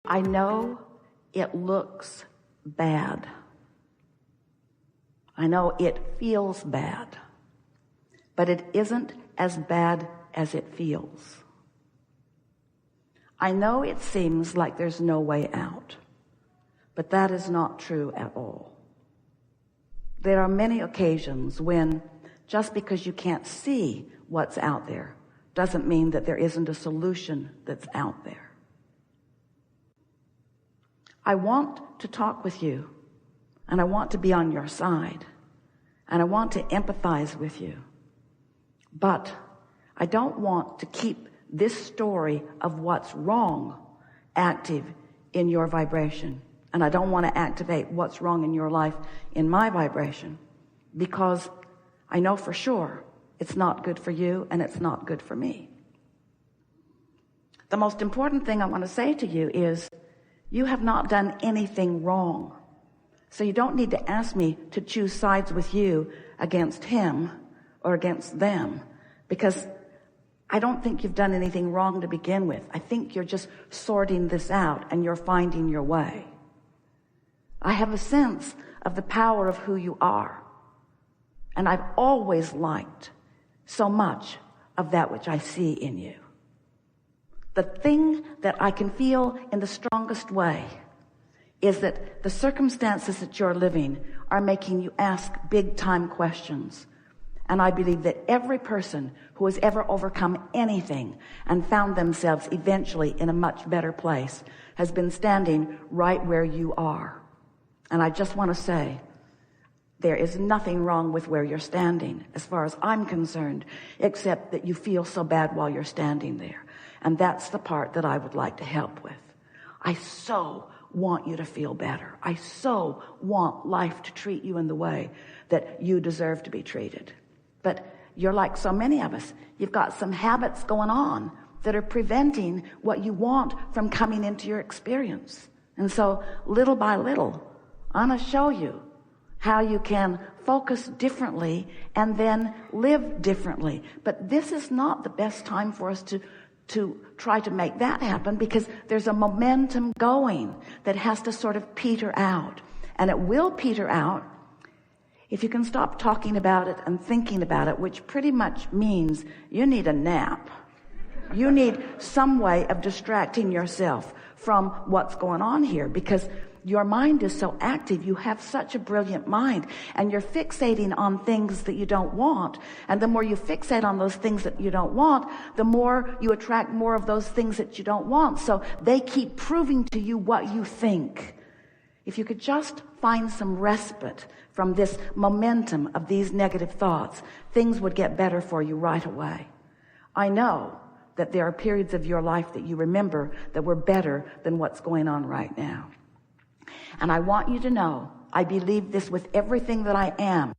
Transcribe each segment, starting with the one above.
I know it looks bad. I know it feels bad, but it isn't as bad as it feels. I know it seems like there's no way out, but that is not true at all. There are many occasions when just because you can't see what's out there doesn't mean that there isn't a solution that's out there. I want to talk with you, and I want to be on your side, and I want to empathize with you, but I don't want to keep this story of what's wrong active in your vibration, and I don't want to activate what's wrong in your life in my vibration, because I know for sure it's not good for you and it's not good for me. The most important thing I want to say to you is you have not done anything wrong. So you don't need to ask me to choose sides with you against him or against them, because I don't think you've done anything wrong to begin with. I think you're just sorting this out and you're finding your way. I have a sense of the power of who you are, and I've always liked so much of that which I see in you. The thing that I can feel in the strongest way is that the circumstances that you're living are making you ask big time questions. And I believe that every person who has ever overcome anything and found themselves eventually in a much better place has been standing right where you are. And I just want to say, there is nothing wrong with where you're standing as far as I'm concerned, except that you feel so bad while you're standing there. And that's the part that I would like to help with. I so want you to feel better. I so want life to treat you in the way that you deserve to be treated. But you're like so many of us. You've got some habits going on that are preventing what you want from coming into your experience. And so little by little, I'm going to show you how you can focus differently and then live differently. But this is not the best time for us to try to make that happen, because there's a momentum going that has to sort of peter out. And it will peter out if you can stop talking about it and thinking about it, which pretty much means you need a nap. You need some way of distracting yourself from what's going on here, because your mind is so active. You have such a brilliant mind, and you're fixating on things that you don't want. And the more you fixate on those things that you don't want, the more you attract more of those things that you don't want. So they keep proving to you what you think. If you could just find some respite from this momentum of these negative thoughts, things would get better for you right away. I know that there are periods of your life that you remember that were better than what's going on right now. And I want you to know, I believe this with everything that I am,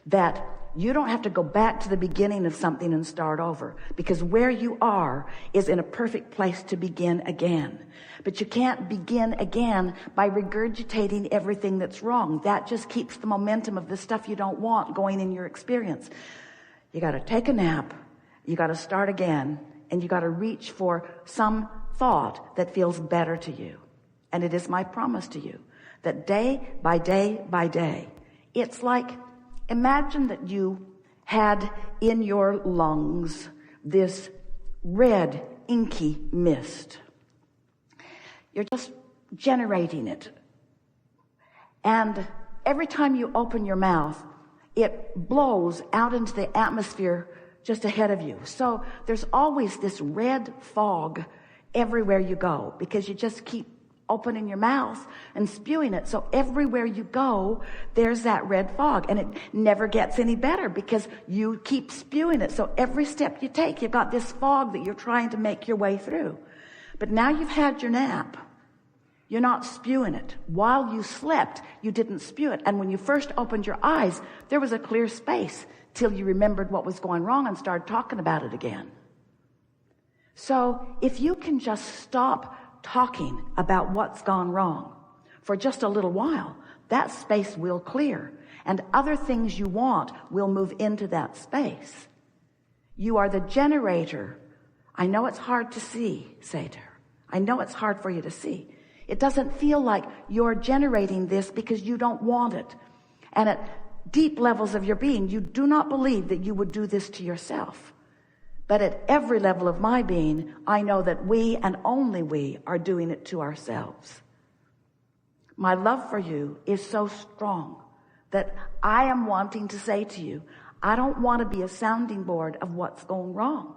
that you don't have to go back to the beginning of something and start over, because where you are is in a perfect place to begin again. But you can't begin again by regurgitating everything that's wrong. That just keeps the momentum of the stuff you don't want going in your experience. You got to take a nap, you got to start again, and you got to reach for some thought that feels better to you. And it is my promise to you that day by day by day, it's like, imagine that you had in your lungs this red inky mist. You're just generating it. And every time you open your mouth, it blows out into the atmosphere just ahead of you. So there's always this red fog everywhere you go, because you just keep opening your mouth and spewing it. So everywhere you go, there's that red fog, and it never gets any better because you keep spewing it. So every step you take, you've got this fog that you're trying to make your way through. But now you've had your nap. You're not spewing it. While you slept, you didn't spew it. And when you first opened your eyes, there was a clear space till you remembered what was going wrong and started talking about it again. So if you can just stop talking about what's gone wrong for just a little while, that space will clear, and other things you want will move into that space. You are the generator. I know it's hard to see, say to her. I know it's hard for you to see. It doesn't feel like you're generating this because you don't want it. And at deep levels of your being, you do not believe that you would do this to yourself. But at every level of my being, I know that we and only we are doing it to ourselves. My love for you is so strong that I am wanting to say to you, I don't want to be a sounding board of what's going wrong.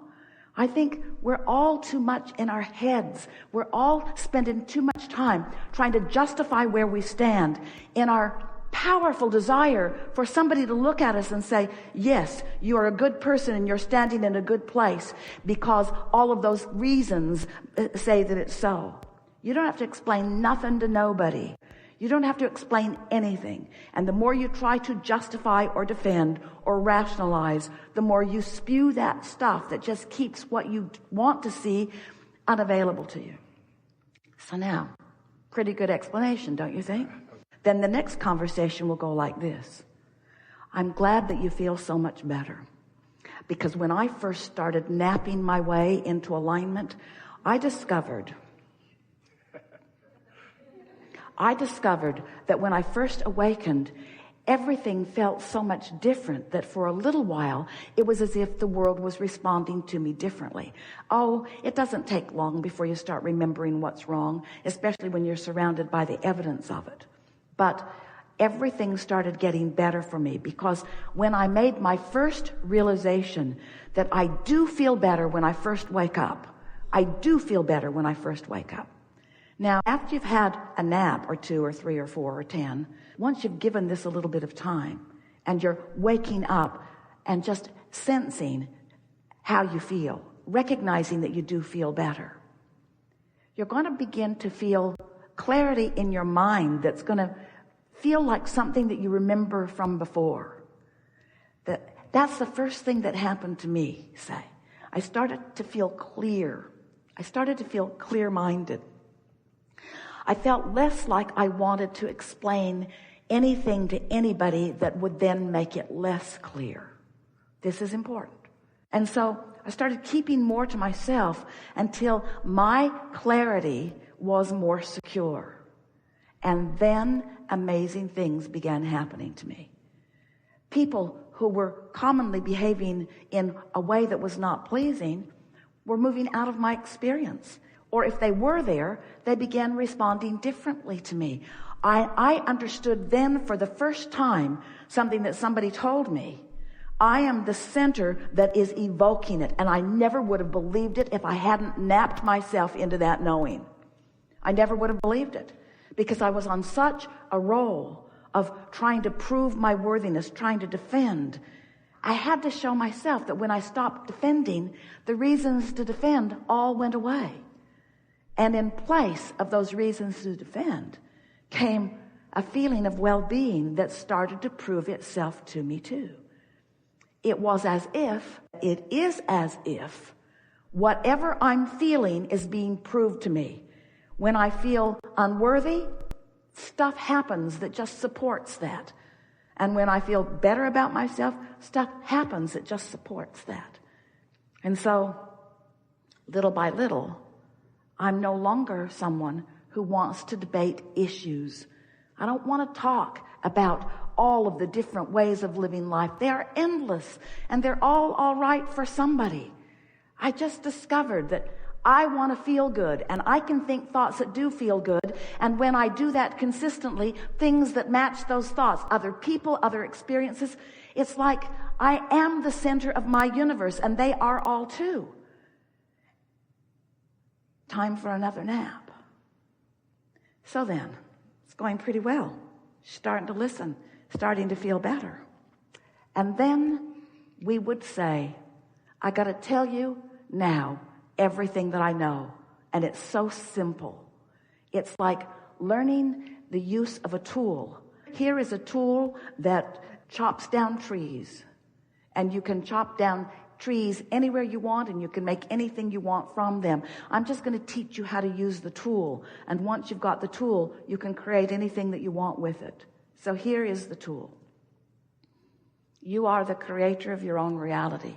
I think we're all too much in our heads. We're all spending too much time trying to justify where we stand in our powerful desire for somebody to look at us and say, yes, you are a good person and you're standing in a good place because all of those reasons say that it's so. You don't have to explain nothing to nobody. You don't have to explain anything. And the more you try to justify or defend or rationalize, the more you spew that stuff that just keeps what you want to see unavailable to you. So now, pretty good explanation, don't you think? Then the next conversation will go like this. I'm glad that you feel so much better. Because when I first started napping my way into alignment, I discovered that when I first awakened, everything felt so much different that for a little while, it was as if the world was responding to me differently. Oh, it doesn't take long before you start remembering what's wrong, especially when you're surrounded by the evidence of it. But everything started getting better for me because when I made my first realization that I do feel better when I first wake up, I do feel better when I first wake up. Now, after you've had a nap or 2 or 3 or 4 or 10, once you've given this a little bit of time and you're waking up and just sensing how you feel, recognizing that you do feel better, you're going to begin to feel clarity in your mind that's going to feel like something that you remember from before. That's the first thing that happened to me, say. I started to feel clear. I started to feel clear-minded. I felt less like I wanted to explain anything to anybody that would then make it less clear. This is important. And so I started keeping more to myself until my clarity was more secure. And then amazing things began happening to me. People who were commonly behaving in a way that was not pleasing were moving out of my experience. Or if they were there, they began responding differently to me. I understood then for the first time something that somebody told me. I am the center that is evoking it. And I never would have believed it if I hadn't napped myself into that knowing. I never would have believed it because I was on such a roll of trying to prove my worthiness, trying to defend. I had to show myself that when I stopped defending, the reasons to defend all went away. And in place of those reasons to defend came a feeling of well-being that started to prove itself to me too. It is as if whatever I'm feeling is being proved to me. When I feel unworthy, stuff happens that just supports that. And when I feel better about myself, stuff happens that just supports that. And so, little by little, I'm no longer someone who wants to debate issues. I don't want to talk about all of the different ways of living life. They are endless, and they're all right for somebody. I just discovered that I want to feel good, and I can think thoughts that do feel good, and when I do that consistently, things that match those thoughts, other people, other experiences, it's like I am the center of my universe, and they are all too. Time for another nap. So then, it's going pretty well. Starting to listen, starting to feel better. And then we would say, I got to tell you now everything that I know. And it's so simple. It's like learning the use of a tool. Here is a tool that chops down trees. And you can chop down trees anywhere you want, and you can make anything you want from them. I'm just going to teach you how to use the tool. And once you've got the tool, you can create anything that you want with it. So here is the tool. You are the creator of your own reality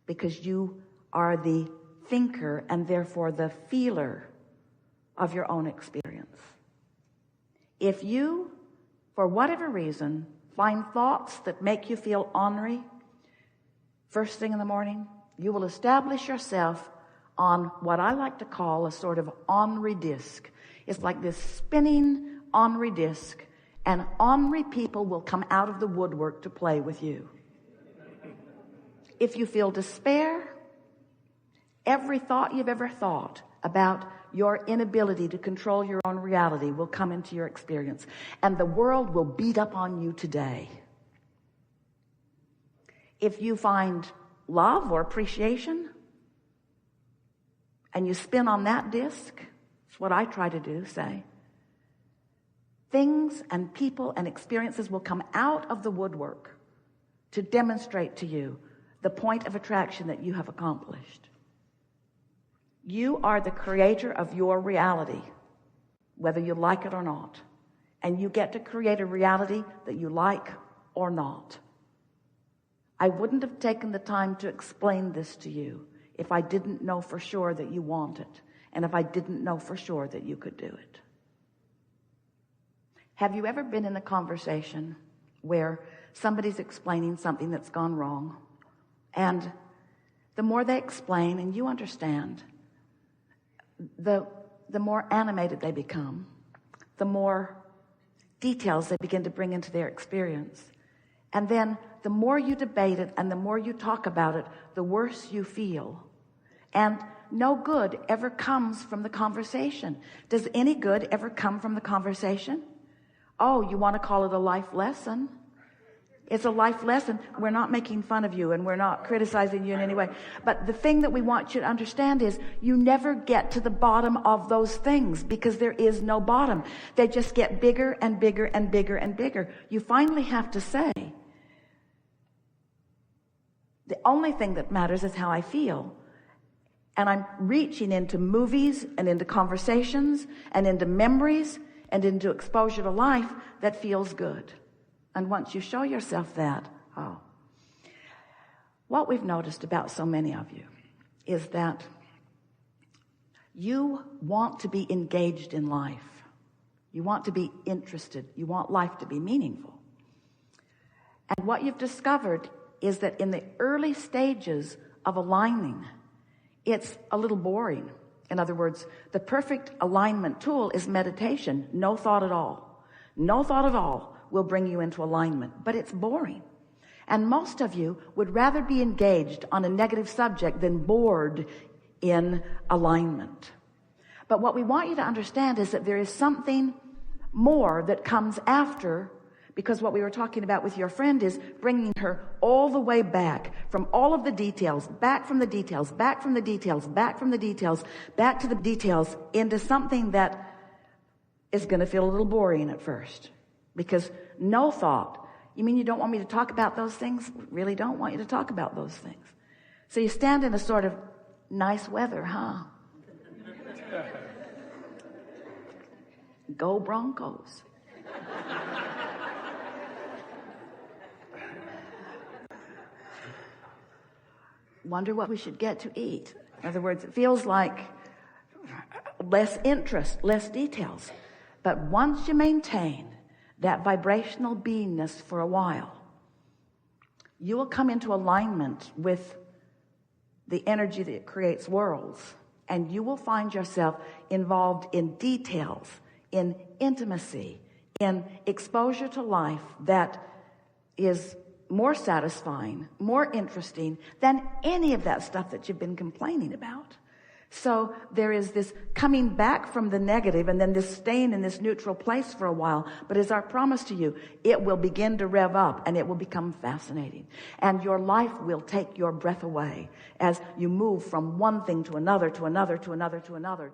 because you are the thinker and therefore the feeler of your own experience. If you, for whatever reason, find thoughts that make you feel ornery first thing in the morning, you will establish yourself on what I like to call a sort of ornery disc. It's like this spinning ornery disc, and ornery people will come out of the woodwork to play with you. If you feel despair, every thought you've ever thought about your inability to control your own reality will come into your experience, and the world will beat up on you today. If you find love or appreciation and you spin on that disc, it's what I try to do, say, things and people and experiences will come out of the woodwork to demonstrate to you the point of attraction that you have accomplished. You are the creator of your reality, whether you like it or not. And you get to create a reality that you like or not. I wouldn't have taken the time to explain this to you if I didn't know for sure that you want it, and if I didn't know for sure that you could do it. Have you ever been in a conversation where somebody's explaining something that's gone wrong, and the more they explain and you understand, the more animated they become, the more details they begin to bring into their experience, and then the more you debate it and the more you talk about it, the worse you feel, and no good ever comes from the conversation. Does any good ever come from the conversation? Oh, you want to call it a life lesson? It's a life lesson. We're not making fun of you, and we're not criticizing you in any way. But the thing that we want you to understand is you never get to the bottom of those things, because there is no bottom. They just get bigger and bigger and bigger and bigger. You finally have to say, the only thing that matters is how I feel. And I'm reaching into movies and into conversations and into memories and into exposure to life that feels good. And once you show yourself that, what we've noticed about so many of you is that you want to be engaged in life. You want to be interested. You want life to be meaningful. And what you've discovered is that in the early stages of aligning, it's a little boring. In other words, the perfect alignment tool is meditation. No thought at all. No thought at all will bring you into alignment, but it's boring. And most of you would rather be engaged on a negative subject than bored in alignment. But what we want you to understand is that there is something more that comes after, because what we were talking about with your friend is bringing her all the way back from all of the details, back from the details, back from the details, back from the details, back to the details, into something that is going to feel a little boring at first. Because no thought. You mean you don't want me to talk about those things? Really don't want you to talk about those things. So you stand in a sort of nice weather, huh? Go Broncos. Wonder what we should get to eat. In other words, it feels like less interest, less details. But once you maintain that vibrational beingness for a while, you will come into alignment with the energy that creates worlds, and you will find yourself involved in details, in intimacy, in exposure to life that is more satisfying, more interesting than any of that stuff that you've been complaining about. So there is this coming back from the negative, and then this staying in this neutral place for a while. But as our promise to you, it will begin to rev up, and it will become fascinating. And your life will take your breath away as you move from one thing to another, to another, to another, to another.